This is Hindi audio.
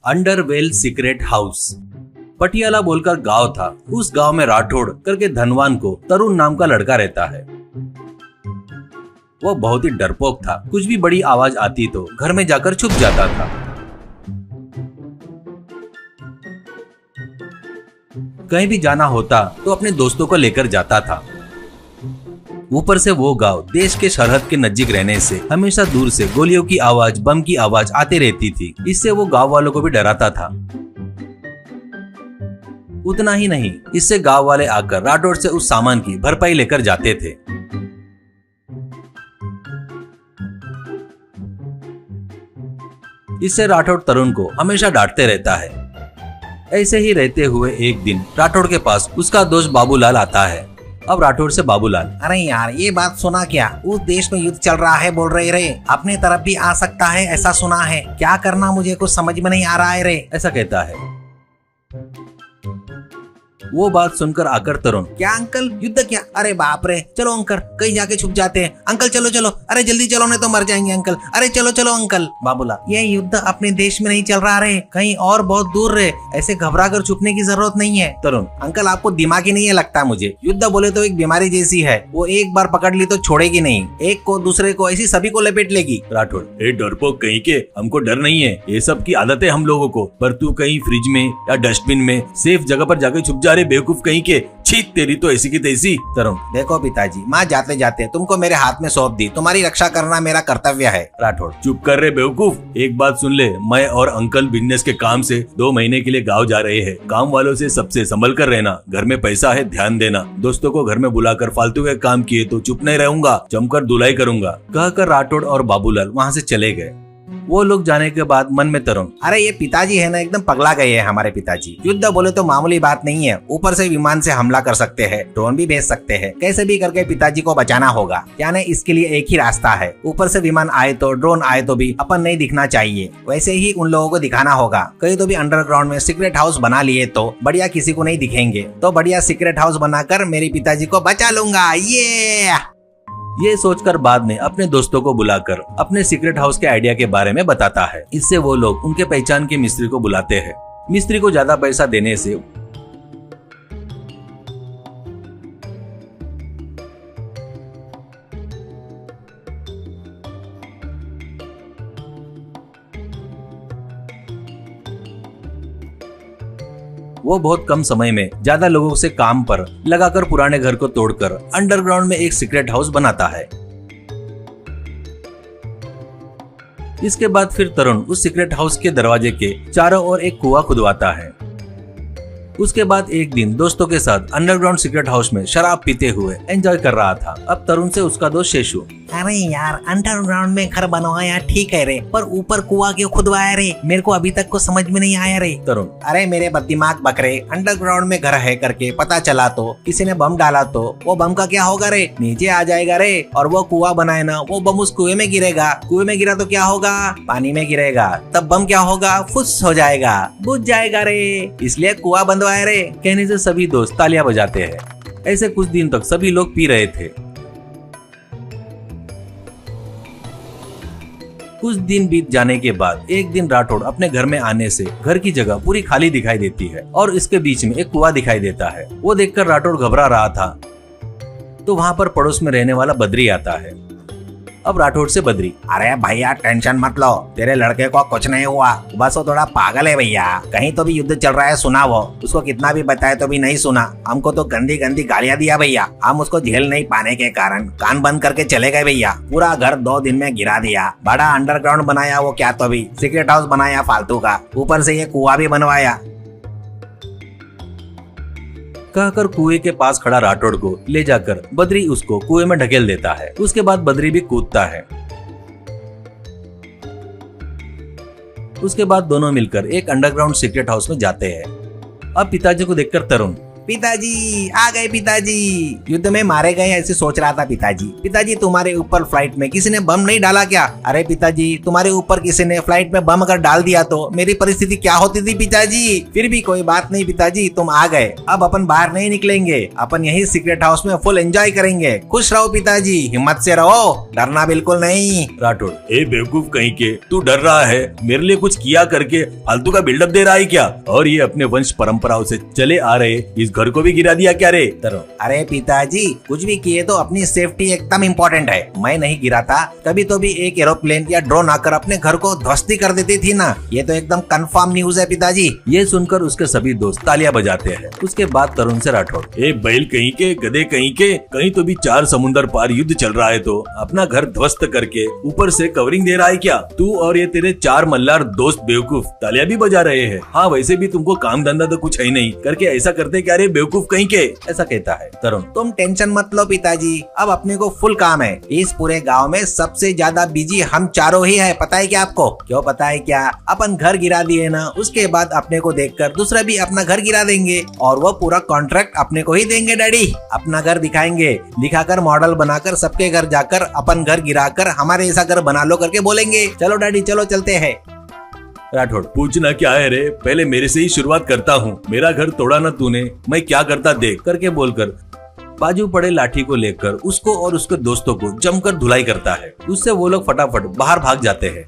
अंडरवेल सीक्रेट हाउस। पटियाला बोलकर गांव था। उस गांव में राठौड़ करके धनवान को तरुण नाम का लड़का रहता है। वो बहुत ही डरपोक था। कुछ भी बड़ी आवाज आती तो घर में जाकर छुप जाता था। कहीं भी जाना होता तो अपने दोस्तों को लेकर जाता था। ऊपर से वो गांव देश के सरहद के नजदीक रहने से हमेशा दूर से गोलियों की आवाज, बम की आवाज आती रहती थी। इससे वो गांव वालों को भी डराता था। उतना ही नहीं, इससे गांव वाले आकर राठौड़ से उस सामान की भरपाई लेकर जाते थे। इससे राठौड़ तरुण को हमेशा डांटते रहता है। ऐसे ही रहते हुए एक दिन राठौड़ के पास उसका दोस्त बाबूलाल आता है। अब राठौड़ से बाबूलाल, अरे यार, ये बात सुना क्या? उस देश में युद्ध चल रहा है बोल रहे रे। अपने तरफ भी आ सकता है ऐसा सुना है। क्या करना मुझे कुछ समझ में नहीं आ रहा है रे। ऐसा कहता है। वो बात सुनकर आकर तरुण, क्या अंकल, युद्ध क्या? अरे बाप रे, चलो अंकल कहीं जाके छुप जाते हैं। अंकल चलो चलो, अरे जल्दी चलो नहीं तो मर जाएंगे अंकल। अरे चलो चलो अंकल। बाबूलाल, ये युद्ध अपने देश में नहीं चल रहा रे, कहीं और बहुत दूर रे। ऐसे घबरा कर छुपने की जरूरत नहीं है। तरुण, अंकल आपको दिमाग ही नहीं है लगता मुझे। युद्ध बोले तो एक बीमारी जैसी है, वो एक बार पकड़ ली तो छोड़ेगी नहीं। एक को दूसरे को ऐसी सभी को लपेट लेगी। राठौड़, ए डरपोक कहीं के, हमको डर नहीं है। ये सब की आदत है हम लोगों को। पर तू कहीं फ्रिज में या डस्टबिन में सेफ जगह पर जाके छुप जा रहे बेवकूफ कहीं के। छी, तेरी तो ऐसी की तैसी। तरुण, देखो पिताजी, माँ जाते जाते तुमको मेरे हाथ में सौंप दी। तुम्हारी रक्षा करना मेरा कर्तव्य है। राठौड़, चुप कर रहे बेवकूफ। एक बात सुन ले, मैं और अंकल बिजनेस के काम से 2 महीने के लिए गांव जा रहे हैं। काम वालों से सबसे संभल कर रहना। घर में पैसा है, ध्यान देना। दोस्तों को घर में बुलाकर फालतू के काम किए तो चुप नहीं रहूंगा, जमकर धुलाई करूंगा। कहकर राठौड़ और बाबूलाल वहाँ से चले गए। वो लोग जाने के बाद मन में तरुण, अरे ये पिताजी है ना, एकदम पगला गए हैं हमारे पिताजी। युद्ध बोले तो मामूली बात नहीं है। ऊपर से विमान से हमला कर सकते हैं, ड्रोन भी भेज सकते हैं। कैसे भी करके पिताजी को बचाना होगा। यानी इसके लिए एक ही रास्ता है, ऊपर से विमान आए तो, ड्रोन आए तो भी अपन नहीं दिखना चाहिए। वैसे ही उन लोगों को दिखाना होगा। कहीं तो भी अंडरग्राउंड में सीक्रेट हाउस बना लिए तो बढ़िया, किसी को नहीं दिखेंगे तो बढ़िया सीक्रेट हाउस बनाकर मेरे पिताजी को बचा लूंगा। ये सोचकर बाद में अपने दोस्तों को बुलाकर अपने सीक्रेट हाउस के आइडिया के बारे में बताता है। इससे वो लोग उनके पहचान के मिस्त्री को बुलाते हैं। मिस्त्री को ज्यादा पैसा देने से वो बहुत कम समय में ज्यादा लोगों से काम पर लगाकर पुराने घर को तोड़कर अंडरग्राउंड में एक सीक्रेट हाउस बनाता है। इसके बाद फिर तरुण उस सीक्रेट हाउस के दरवाजे के चारों ओर एक कुआं खुदवाता है। उसके बाद एक दिन दोस्तों के साथ अंडरग्राउंड सीक्रेट हाउस में शराब पीते हुए एंजॉय कर रहा था। अब तरुण से उसका दोस्त शेषु, अरे यार, अंडरग्राउंड में घर बनवाया ठीक है रे, पर ऊपर कुआं क्यों खुदवाया रे? मेरे को अभी तक को समझ में नहीं आया रे। तरुण, अरे मेरे दिमाग बकरे, अंडरग्राउंड में घर है करके पता चला तो, किसी ने बम डाला तो वो बम का क्या होगा रे? नीचे आ जाएगा रे। और वो कुआं बनाए ना, वो बम उस कुएं में गिरेगा। कुएं में गिरा तो क्या होगा? पानी में गिरेगा। तब बम क्या होगा? फुस हो जाएगा, बुझ जाएगा रे। इसलिए कुआं बंधवाया रे। कहने से सभी दोस्त तालियां बजाते हैं। ऐसे कुछ दिन तक सभी लोग पी रहे थे। कुछ दिन बीत जाने के बाद एक दिन राठौड़ अपने घर में आने से घर की जगह पूरी खाली दिखाई देती है और इसके बीच में एक कुआं दिखाई देता है। वो देखकर राठौड़ घबरा रहा था तो वहाँ पर पड़ोस में रहने वाला बद्री आता है। अब राठौड़ से बद्री, अरे भैया टेंशन मत लो, तेरे लड़के को कुछ नहीं हुआ, बस वो थोड़ा पागल है भैया। कहीं तो भी युद्ध चल रहा है सुना वो, उसको कितना भी बताए तो भी नहीं सुना। हमको तो गंदी गंदी गालियां दिया भैया। हम उसको झेल नहीं पाने के कारण कान बंद करके चले गए भैया। पूरा घर 2 दिन में गिरा दिया। बड़ा अंडरग्राउंड बनाया वो, क्या तो भी सीक्रेट हाउस बनाया फालतू का, ऊपर से ये कुआं भी बनवाया। कहकर कुएं के पास खड़ा राठौड़ को ले जाकर बद्री उसको कुएं में ढकेल देता है। उसके बाद बद्री भी कूदता है। उसके बाद दोनों मिलकर एक अंडरग्राउंड सीक्रेट हाउस में जाते हैं। अब पिताजी को देखकर तरुण, पिताजी आ गए पिताजी। युद्ध में मारे गए ऐसे सोच रहा था पिताजी। पिताजी तुम्हारे ऊपर फ्लाइट में किसी ने बम नहीं डाला क्या? अरे पिताजी तुम्हारे ऊपर किसी ने फ्लाइट में बम अगर डाल दिया तो मेरी परिस्थिति क्या होती थी पिताजी? फिर भी कोई बात नहीं पिताजी, तुम आ गए। अब अपन बाहर नहीं निकलेंगे, अपन यही सीक्रेट हाउस में फुल एंजॉय करेंगे। खुश रहो पिताजी, हिम्मत से रहो, डरना बिल्कुल नहीं। राठौड़, ए बेवकूफ कहीं के, तू डर रहा है? मेरे लिए कुछ किया करके फालतू का बिल्डअप दे रहा है क्या? और ये अपने वंश परंपराओं से चले आ रहे इस घर को भी गिरा दिया क्या रे? अरे पिताजी कुछ भी किए तो अपनी सेफ्टी एकदम इम्पोर्टेंट है। मैं नहीं गिरा था, कभी तो भी एक एरोप्लेन या ड्रोन आकर अपने घर को ध्वस्त कर देती थी ना। ये तो एकदम कंफर्म न्यूज है पिताजी। ये सुनकर उसके सभी दोस्त तालियां बजाते हैं। उसके बाद तरुण से राठौड़, ए बैल कहीं के, गधे कहीं के, कहीं तो भी 4 समुंदर पार युद्ध चल रहा है तो अपना घर ध्वस्त करके ऊपर से कवरिंग दे रहा है क्या? तू और ये तेरे 4 मल्लार दोस्त बेवकूफ तालियां भी बजा रहे हैं। हाँ वैसे भी तुमको काम धंधा तो कुछ है नहीं, करके ऐसा करते क्या रे बेवकूफ कहीं के? ऐसा कहता है तरुण। तुम टेंशन मत लो पिताजी, अब अपने को फुल काम है। इस पूरे गांव में सबसे ज्यादा बिजी हम चारों ही है, पता है क्या आपको? क्यों पता है क्या? अपन घर गिरा दिए ना, उसके बाद अपने को देखकर दूसरा भी अपना घर गिरा देंगे और वो पूरा कॉन्ट्रैक्ट अपने को ही देंगे डैडी। अपना घर दिखाएंगे, दिखाकर मॉडल बनाकर सबके घर जाकर अपन घर गिराकर हमारे ऐसा घर बना लो करके बोलेंगे। चलो डैडी चलो चलते हैं। राठौड़, पूछना क्या है रे, पहले मेरे से ही शुरुआत करता हूँ। मेरा घर तोड़ा ना तूने, मैं क्या करता देख, करके बोलकर बाजू पड़े लाठी को लेकर उसको और उसके दोस्तों को जमकर धुलाई करता है। उससे वो लोग फटाफट बाहर भाग जाते हैं।